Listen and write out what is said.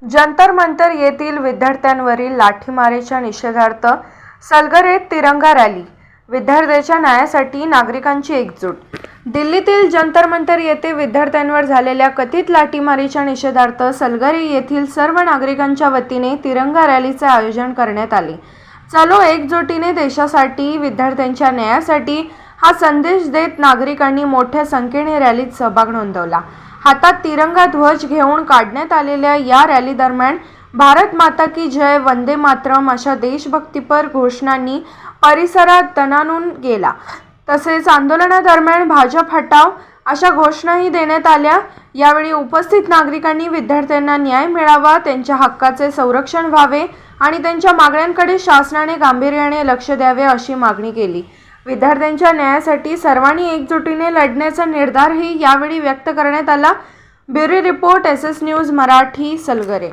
जंतर मंतर येथील विद्यार्थ्यांवरील लाठीमारीच्या निषेधार्थ सलगरेत तिरंगा रॅली. विद्यार्थ्यांच्या न्यायासाठी नागरिकांची एकजूट. दिल्लीतील जंतर मंतर येथे विद्यार्थ्यांवर झालेल्या कथित लाठीमारीच्या निषेधार्थ सलगरे येथील सर्व नागरिकांच्या वतीने तिरंगा रॅलीचे आयोजन करण्यात आले. चलो एकजुटीने देशासाठी, विद्यार्थ्यांच्या न्यायासाठी हा संदेश देत नागरिकांनी मोठ्या संख्येने रॅलीत सहभाग नोंदवला. हातात तिरंगा ध्वज घेऊन काढण्यात आलेल्या या रॅली दरम्यान भारत माता की जय, वंदे मातरम अशा देशभक्तीपर घोषणांनी परिसरात दणाणून गेला. तसेच आंदोलनादरम्यान भाजप हटाव अशा घोषणाही देण्यात आल्या. यावेळी उपस्थित नागरिकांनी विद्यार्थ्यांना न्याय मिळावा, त्यांच्या हक्काचे संरक्षण व्हावे आणि त्यांच्या मागण्यांकडे शासनाने गांभीर्याने लक्ष द्यावे अशी मागणी केली. विद्यार्थ्यांच्या न्यायासाठी सर्वांनी एकजुटीने लढण्याचा निर्धारही यावेळी व्यक्त करण्यात आला. Bureau report, SS news Marathi, Salgare.